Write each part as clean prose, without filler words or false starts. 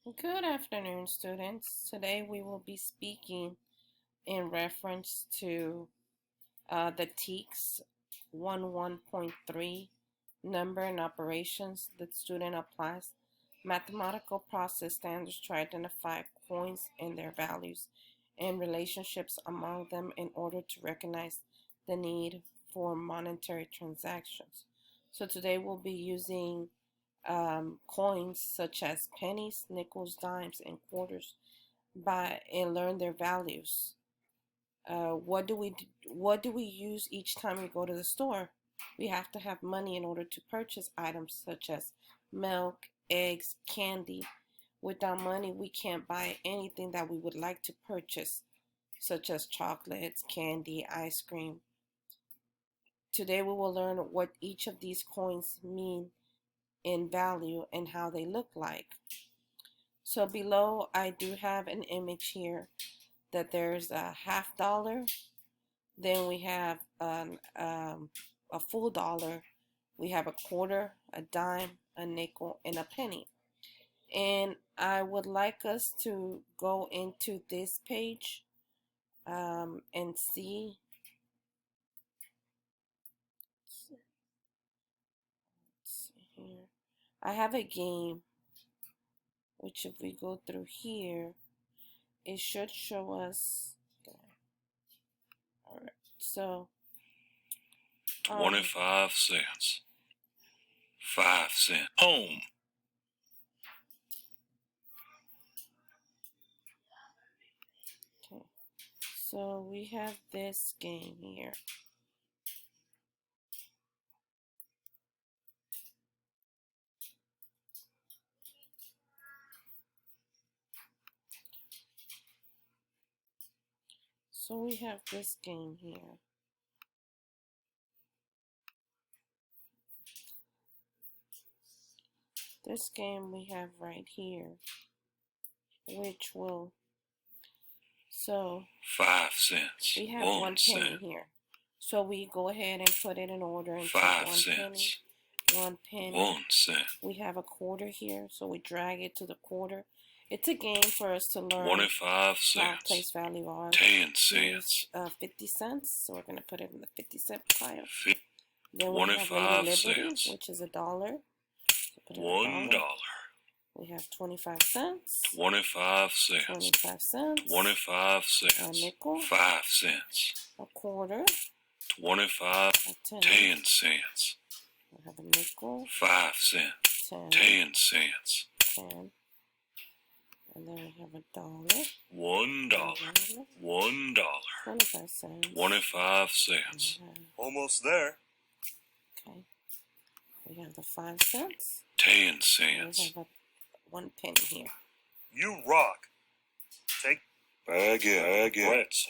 Good afternoon, students. Today we will be speaking in reference to the TEKS 11.3 number and operations. The student applies mathematical process standards to identify coins and their values and relationships among them in order to recognize the need for monetary transactions. So today we'll be using coins such as pennies, nickels, dimes, and quarters and learn their values. What do we use each time we go to the store? We have to have money in order to purchase items such as milk, eggs, candy. Without money, we can't buy anything that we would like to purchase, such as chocolates, candy, ice cream. Today we will learn what each of these coins mean in value and how they look like. So below I do have an image here that there's a $50, then we have a full dollar, we have a quarter, a dime, a nickel, and a penny. And I would like us to go into this page and see. Let's see here. I have a game which, if we go through here, it should show us. Okay. All right. So 25 cents. 5 cents. Home. okay. So we have this game here. So we have this game here. This game we have right here, which will, so 5 cents. we have 1 penny here. So we go ahead and put it in order and 5 take 1 cents. penny, 1 penny. 1 cent. We have a quarter here, so we drag it to the quarter. It's a game for us to learn 25 how cents. place value are. 10 cents. 50 cents, so we're going to put it in the 50-cent pile. Then we have 25 Liberty, cents. which is $1. So $1. We have 25 cents. 25 cents. 25 cents. 25 cents. A nickel. 5 cents. A quarter. 25. A 10 cents. We have a nickel. 5 cents. 10 cents. 10. And then we have $1. $1. $1. 25 cents. 25 cents. Almost there. Okay. We have the 5 cents. 10 cents. We have 1 penny here. You rock. Take baguette.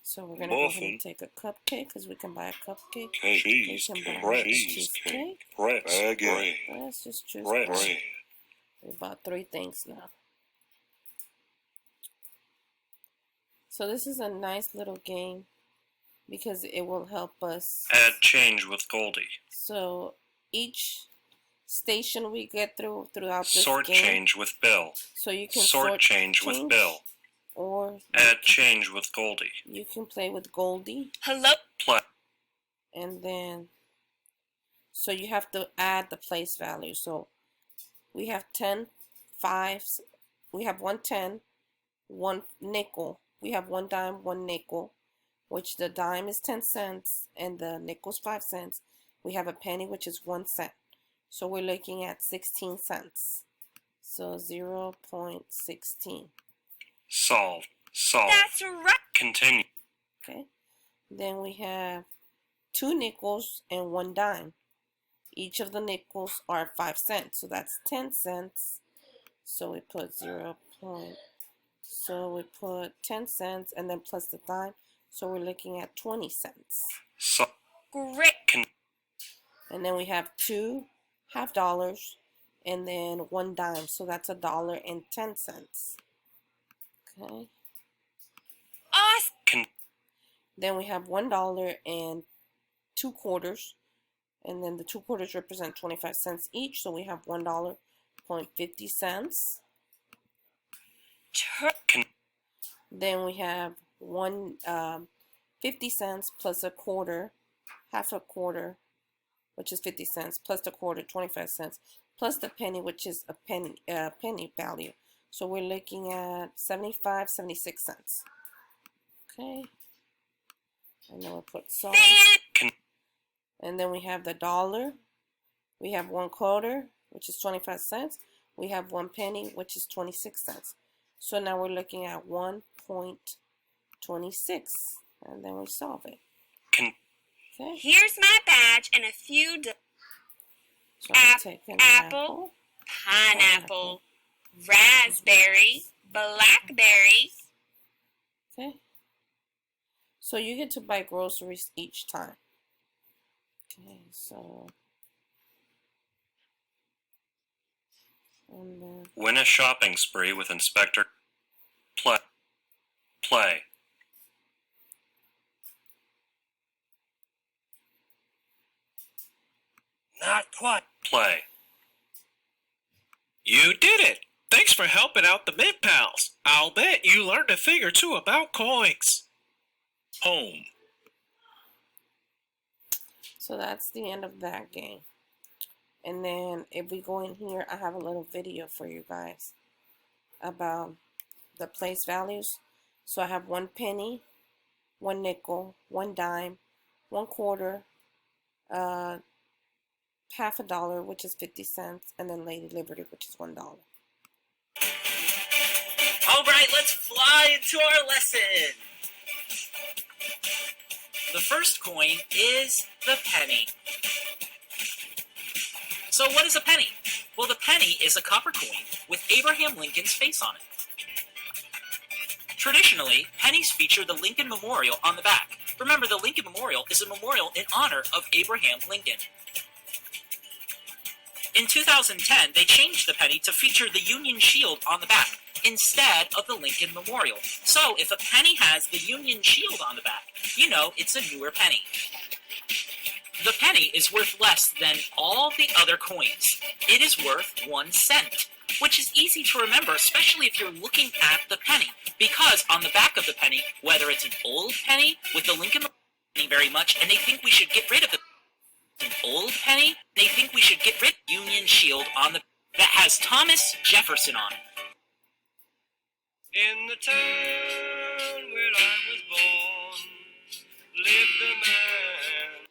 So we're going to go ahead and take a cupcake because we can buy a cupcake. Cheesecake. Cheesecake. Baguette. Let's just choose bread. We bought 3 things now. So this is a nice little game because it will help us Add change with Goldie. So each station we get throughout this Sort game, change with Bill. so you can Sort change with Bill. or Add change with Goldie. you can play with Goldie. Hello. Play. And then so you have to add the place value. So we have 10 fives, we have 1 10, 1 nickel, we have 1 dime, 1 nickel, which the dime is 10 cents and the nickel's 5 cents. We have a penny, which is 1 cent. So we're looking at 16 cents. So 0.16. Solve. That's right. Continue. Okay. Then we have 2 nickels and 1 dime. Each of the nickels are 5 cents. So that's 10 cents. So we put 0. So we put 10 cents and then plus the dime. So we're looking at 20 cents. So great. And then we have 2 half dollars and then 1 dime. So that's $1.10. Okay. Awesome. Then we have $1 and 2 quarters. And then the 2 quarters represent 25 cents each. So we have $1.50. Then we have 50 cents plus a quarter, half a quarter, which is 50 cents, plus the quarter, 25 cents, plus the penny, which is a penny value. So we're looking at 75, 76 cents. Okay. And then we'll put salt. And then we have the dollar. We have 1 quarter, which is 25 cents. We have 1 penny, which is 26 cents. So now we're looking at 1.26. And then we solve it. Okay. Here's my badge and a few So I'm taking apple, pineapple, raspberry, blackberry. Okay. So you get to buy groceries each time. Okay, so and then Win a shopping spree with Inspector. Play. Not quite. Play. You did it! Thanks for helping out the Mint Pals. I'll bet you learned a thing or two about coins. Home. so that's the end of that game. And then if we go in here, I have a little video for you guys about the place values. So I have 1 penny, 1 nickel, 1 dime, 1 quarter, half a dollar, which is 50 cents, and then Lady Liberty, which is $1. All right, let's fly into our lesson. The first coin is the penny. So what is a penny? Well, the penny is a copper coin with Abraham Lincoln's face on it. Traditionally, pennies feature the Lincoln Memorial on the back. Remember, the Lincoln Memorial is a memorial in honor of Abraham Lincoln. In 2010, they changed the penny to feature the Union Shield on the back instead of the Lincoln Memorial. So if a penny has the Union Shield on the back, you know it's a newer penny. The penny is worth less than all the other coins. It is worth 1 cent, which is easy to remember, especially if you're looking at the penny, because on the back of the penny, whether it's an old penny with the Lincoln Memorial very much, and they think we should get rid of an old penny, they think we should get rid of the Union Shield on the that has Thomas Jefferson on it. In the town where I was born, lived a man.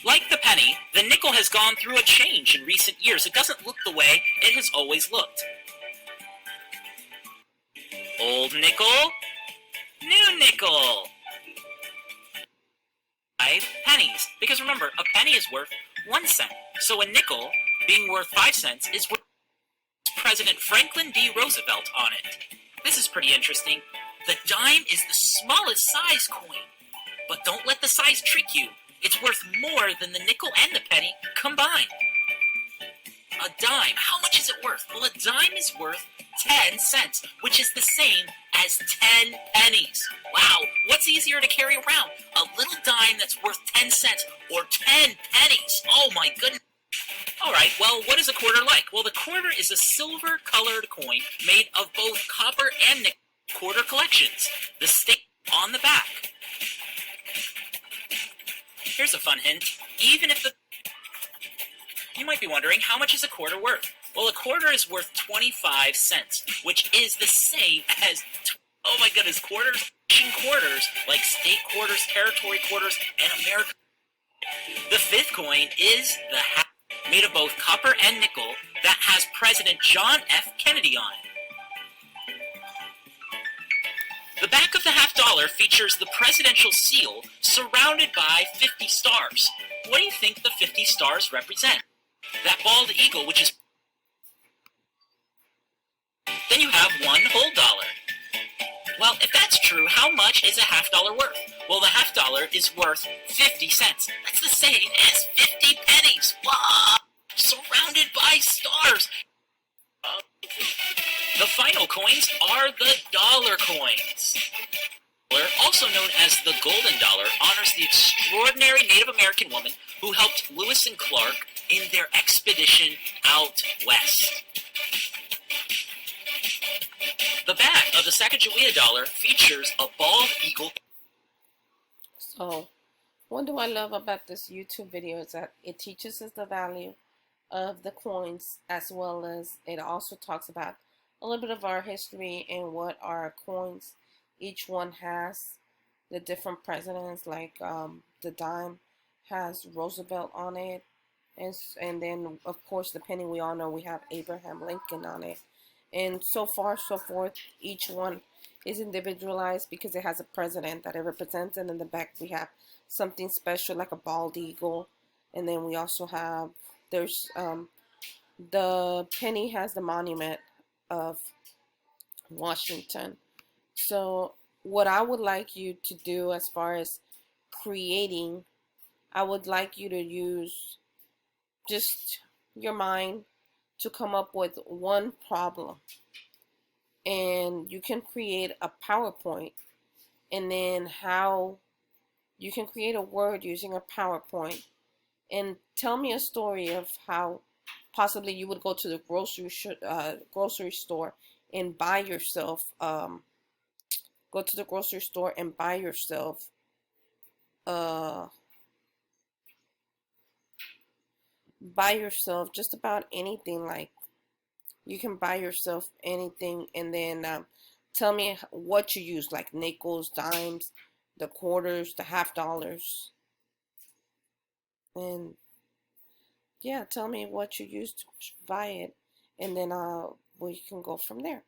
Like the penny, the nickel has gone through a change in recent years. It doesn't look the way it has always looked. Old nickel, new nickel. 5 pennies, because remember, a penny is worth 1 cent. So a nickel, being worth 5 cents, is worth President Franklin D. Roosevelt on it. This is pretty interesting. The dime is the smallest size coin, but don't let the size trick you. It's worth more than the nickel and the penny combined. A dime, how much is it worth? Well, a dime is worth 10 cents, which is the same as 10 pennies. Wow, what's easier to carry around? A little dime that's worth 10 cents or 10 pennies? Oh my goodness. Alright, well, what is a quarter like? Well, the quarter is a silver-colored coin made of both copper and nickel quarter collections. The stake on the back. Here's a fun hint. Even if the... You might be wondering, how much is a quarter worth? Well, a quarter is worth 25 cents, which is the same as... Oh my goodness, quarters, like state quarters, territory quarters, and American... The 5th coin is the half, made of both copper and nickel, that has President John F. Kennedy on it. The back of the half dollar features the presidential seal surrounded by 50 stars. What do you think the 50 stars represent? That bald eagle, which is... Then you have 1 whole dollar. Well, if that's true, how much is a half dollar worth? Well, the half dollar is worth 50 cents. That's the same as 50 pennies. Wow! Surrounded by stars. The final coins are the dollar coins. Also known as the Golden Dollar, honors the extraordinary Native American woman who helped Lewis and Clark in their expedition out west. The back of the Sacagawea dollar features a bald eagle. So, what do I love about this YouTube video is that it teaches us the value of the coins, as well as it also talks about a little bit of our history and what our coins each one has. The different presidents, like the dime has Roosevelt on it, and then of course the penny, we all know we have Abraham Lincoln on it, and so far so forth. Each one is individualized because it has a president that it represents, and in the back we have something special like a bald eagle, and then we also have the penny has the monument of Washington. So what I would like you to do as far as creating, I would like you to use just your mind to come up with one problem, and you can create a PowerPoint, and then how you can create a word using a PowerPoint, and tell me a story of how possibly you would go to the grocery store and buy yourself go to the grocery store and buy yourself just about anything. Like, you can buy yourself anything, and then tell me what you use, like nickels, dimes, the quarters, the half dollars, and yeah, tell me what you use to buy it, and then we can go from there.